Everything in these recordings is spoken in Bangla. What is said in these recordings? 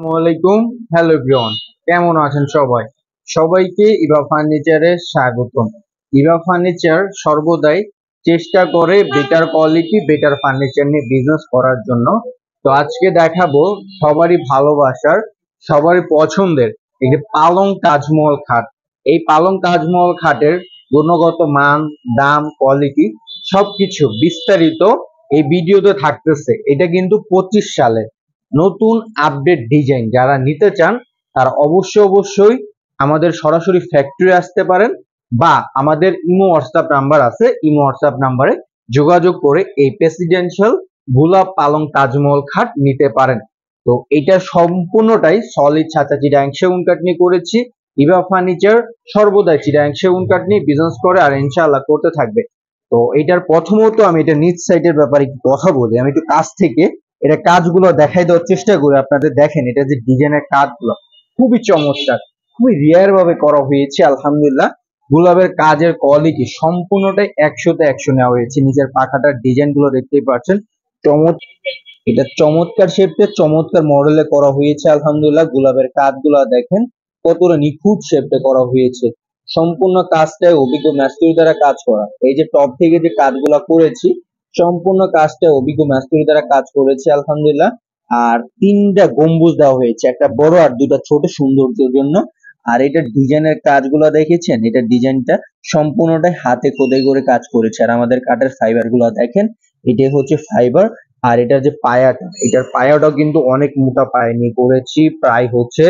আসসালামাইকুম। হ্যালো এভরিওয়ান, কেমন আছেন সবাই? সবাইকে ইভা ফার্নিচারে স্বাগতম। ইভা ফার্নিচার সর্বদাই চেষ্টা করে বেটার কোয়ালিটি বেটার ফার্নিচার নিয়ে বিজনেস করার জন্য। তো আজকে দেখাবো সবারই ভালোবাসার, সবারই পছন্দের একটি পালং তাজমহল খাট। এই পালং তাজমহল খাটের গুণগত মান, দাম, কোয়ালিটি সবকিছু বিস্তারিত এই ভিডিওতে থাকতেছে। এটা কিন্তু 25 সালে নতুন আপডেট ডিজাইন। যারা নিতে চান তারা অবশ্যই আমাদের সরাসরি ফ্যাক্টরি আসতে পারেন, বা আমাদের ইমো হোয়াটসঅ্যাপ নাম্বার আছে, ইমো হোয়াটসঅ্যাপ নাম্বারে যোগাযোগ করে এই প্রেসিডেন্সিয়াল গোলাপ পালং তাজমহল খাট নিতে পারেন। তো এটা সম্পূর্ণটাই সলিড ছাঁচা চিটাগাং সেগুন কাঠ নিয়ে করেছি। ইভা ফার্নিচার সর্বদাই চিটাগাং সেগুন কাঠ নিয়ে বিজনেস করে আর ইনশাআল্লাহ করতে থাকবে। তো এটার প্রথমত আমি এটা নিচ সাইডের ব্যাপারে কথা বলি। আমি একটু কাছ থেকে এটা কাজগুলো দেখাই দেওয়ার চেষ্টা করি আপনাদের। দেখেন, এটা যে ডিজাইনের কাজগুলো খুবই চমৎকার, খুবই রিয়ার ভাবে করা হয়েছে। আলহামদুলিল্লাহ, গোলাপের কাজের কোয়ালিটি সম্পূর্ণটাই 100তে 100 নেওয়া হয়েছে। নিচের পাখাটার ডিজাইন গুলো দেখতেই পাচ্ছেন, এটা চমৎকার শেপে চমৎকার মডেলে করা হয়েছে। আলহামদুলিল্লাহ, গোলাপের কাজগুলো দেখেন কতটা নিখুঁত শেপে করা হয়েছে। সম্পূর্ণ কাজটাই অভিজ্ঞ মিস্ত্রি দ্বারা কাজ করা। এই যে টপ থেকে যে কাজগুলো করেছি, সম্পূর্ণ কাজটা অভিজ্ঞ মিস্ত্রি দ্বারা কাজ করেছে আলহামদুলিল্লাহ। আর 3টা গম্বুজ দেওয়া হয়েছে, একটা বড় আর 2টা ছোট, সৌন্দর্যের জন্য। আর এটা ডিজাইনের কাজগুলো দেখেছেন, এটা ডিজাইনটা সম্পূর্ণটাই হাতে খোদাই করে কাজ করেছে। আর আমাদের কাঠের ফাইবার গুলো দেখেন, এটা হচ্ছে ফাইবার। আর এটার যে পায়াটা, এটার পায়াটাও কিন্তু অনেক মোটা পায়ে নিয়ে করেছি, প্রায় হচ্ছে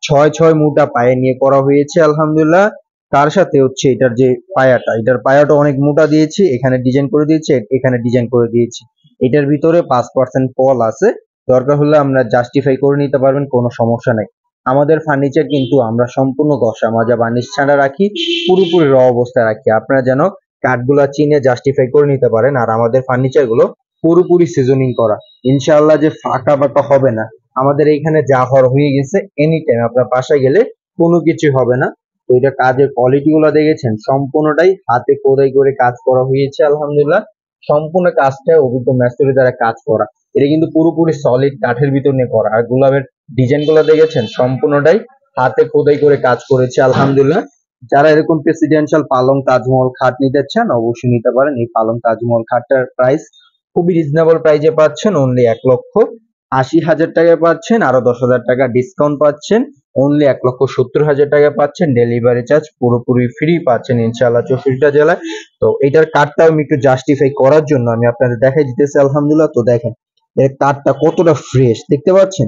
6 মোটা পায়ে নিয়ে করা হয়েছে আলহামদুলিল্লাহ। তার সাথে হচ্ছে এটার যে পায়াটা, এটার পায়াটা অনেক মোটা দিয়েছি, এখানে ডিজাইন করে দিয়েছি, এখানে ডিজাইন করে দিয়েছি। এটার ভিতরে 5% পল আছে, দরকার হলে আমরা জাস্টিফাই করে নিতে পারবেন, কোনো সমস্যা নাই। আমাদের ফার্নিচার কিন্তু আমরা সম্পূর্ণ ঘষা মাজা বার্নিশ ছাড়া রাখি, পুরোপুরি র অবস্থায় রাখি, আপনারা যেন কাঠগুলা চিনে জাস্টিফাই করে নিতে পারেন। আর আমাদের ফার্নিচার গুলো পুরোপুরি সিজনিং করা, ইনশাআল্লাহ যে ফাঁকা বাঁকা হবে না। আমাদের এইখানে যা হওয়ার হয়ে গেছে, এনি টাইম আপনার বাসায় গেলে কোনো কিছু হবে না। তো এটা কাজের কোয়ালিটি গুলো দেখেছেন, সম্পূর্ণটাই হাতে খোদাই করে কাজ করা হয়েছে আলহামদুলিল্লাহ। সম্পূর্ণ কাজটা অভিজ্ঞ মিস্ত্রি দ্বারা কাজ করা। এটা কিন্তু পুরোপুরি সলিড কাঠের ভিতর নিয়ে করা। আর গোলাপের ডিজাইন গুলো দেখেছেন, সম্পূর্ণটাই হাতে খোদাই করে কাজ করেছে আলহামদুলিল্লাহ। যারা এরকম প্রেসিডেন্সিয়াল পালং তাজমহল খাট নিতে চান অবশ্যই নিতে পারেন। এই পালং তাজমহল খাটটার প্রাইস খুবই রিজনেবল প্রাইজে পাচ্ছেন, অনলি 1,80,000 টাকায় পাচ্ছেন। আরো 10,000 টাকা ডিসকাউন্ট পাচ্ছেন, অনলি 1,70,000 টাকা পাচ্ছেন। ডেলিভারি চার্জ পুরোপুরি ফ্রি পাচ্ছেন ইনশাআল্লাহ 64টা জেলায়। তো এটার কার্ডটাও আমি একটু জাস্টিফাই করার জন্য আমি আপনাদের দেখাই দিতেছি আলহামদুলিল্লাহ। তো দেখেন এর কার্ডটা কতটা ফ্রেশ দেখতে পাচ্ছেন,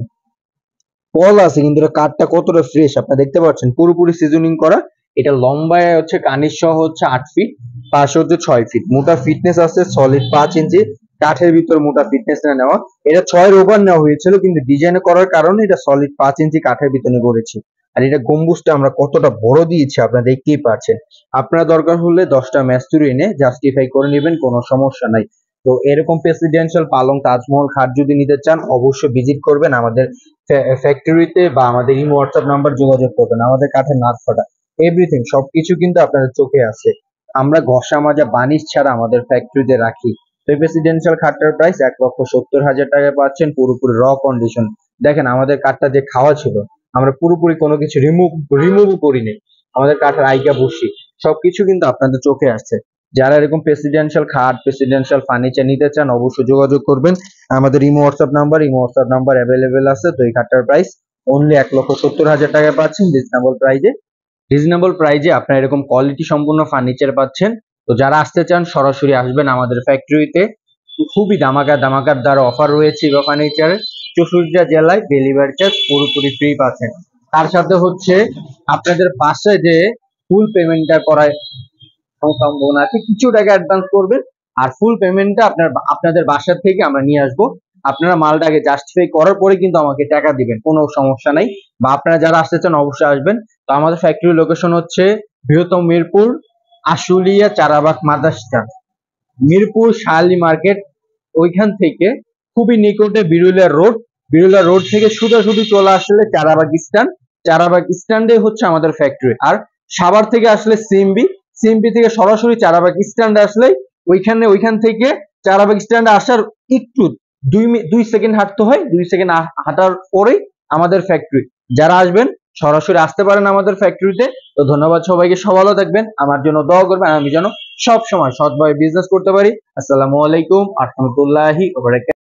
পল আছে কিন্তু এর কাঠটা কতটা ফ্রেশ আপনারা দেখতে পাচ্ছেন, পুরোপুরি সিজনিং করা। এটা লম্বায় হচ্ছে কানির সহ হচ্ছে 8 ফিট, পাশে হচ্ছে 6 ফিট, মোটা ফিটনেস আছে সলিড 5 ইঞ্চি কাঠের ভিতর মোটা ফিটনেস না নেওয়া। এটা 6 এর ওভার নেওয়া হয়েছিল, কিন্তু ডিজাইন করার কারণে এটা সলিড 5 ইঞ্চি কাঠের ভিতরে করেছি। আর এটা গম্বুজটা আমরা কতটা বড় দিয়েছি আপনারা দেখতেই পাচ্ছেন। আপনারা দরকার হলে 10টা মিস্ত্রি এনে জাস্টিফাই করে নেবেন, কোনো সমস্যা নাই। তো এরকম প্রেসিডেন্সিয়াল পালং তাজমহল খাট যদি নিতে চান অবশ্যই ভিজিট করবেন আমাদের ফ্যাক্টরিতে, বা আমাদের ইমো হোয়াটসঅ্যাপ নাম্বার যোগাযোগ করবেন। আমাদের কাঠের নাট ফাটা এভরিথিং সবকিছু কিন্তু আপনাদের চোখে আছে। আমরা ঘষা মাজা বানিশ ছাড়া আমাদের ফ্যাক্টরিতে রাখি। তো এই প্রেসিডেন্সিয়াল খাটটার প্রাইস 1,70,000 টাকায় পাচ্ছেন, পুরোপুরি র কন্ডিশন। দেখেন আমাদের কাঠটা যে খাওয়া ছিল, আমরা পুরোপুরি কোনো কিছু রিমুভ করিনি। আমাদের কাঠের আইকা বসি সবকিছু কিন্তু আপনাদের চোখে আসছে। যারা এরকম প্রেসিডেন্সিয়াল খাট, প্রেসিডেন্সিয়াল ফার্নিচার নিতে চান অবশ্যই যোগাযোগ করবেন। আমাদের ইমো হোয়াটসঅ্যাপ নাম্বার অ্যাভেলেবেল আছে। তো এই খাটটার প্রাইস অনলি 1,70,000 টাকায় পাচ্ছেন রিজনেবল প্রাইজে আপনারা এরকম কোয়ালিটি সম্পূর্ণ ফার্নিচার পাচ্ছেন। তো যারা আসতে চান সরাসরি আসবেন আমাদের ফ্যাক্টরিতে। খুবই দামাকার দ্বারা অফার রয়েছে ইভা ফার্নিচারে। 64টা জেলায় ডেলিভারি চার্জ পুরোপুরি ফ্রি পাচ্ছেন। তার সাথে হচ্ছে আপনাদের বাসায় যে ফুল পেমেন্টটা করায় সম্ভাবনা আছে, কিছু টাকা অ্যাডভান্স করবেন, আর ফুল পেমেন্টটা আপনাদের বাসা থেকে আমরা নিয়ে আসবো। আপনারা মালটাকে জাস্টিফাই করার পরে কিন্তু আমাকে টাকা দিবেন, কোনো সমস্যা নাই। বা আপনারা যারা আসতে চান অবশ্যই আসবেন। তো আমাদের ফ্যাক্টরি লোকেশন হচ্ছে বৃহত্তম মিরপুর, আশুলিয়া, চারাবাগ মাদারস্টান, মিরপুর শাহালি মার্কেট। ওইখান থেকে খুবই নিকটে বিরুলিয়া রোড থেকে সোজাসুজি চলে আসলে চারাবাগ স্ট্যান্ডে হচ্ছে আমাদের ফ্যাক্টরি। আর সাভার থেকে আসলে সিএমবি থেকে সরাসরি চারাবাগ স্ট্যান্ডে আসলে ওইখান থেকে চারাবাগ স্ট্যান্ডে আসার একটু 2 সেকেন্ড হাঁটতে হয়। 2 সেকেন্ড হাঁটার পরেই আমাদের ফ্যাক্টরি। যারা আসবেন সরাসরি আসতে পারেন আমাদের ফ্যাক্টরিতে। তো ধন্যবাদ সবাইকে, সব ভালো থাকবেন, আমার জন্য দোয়া করবেন, আমি যেন সব সময় সৎভাবে বিজনেস করতে পারি। আসসালামু আলাইকুম ওয়া রাহমাতুল্লাহি ওয়া বারাকাতুহু।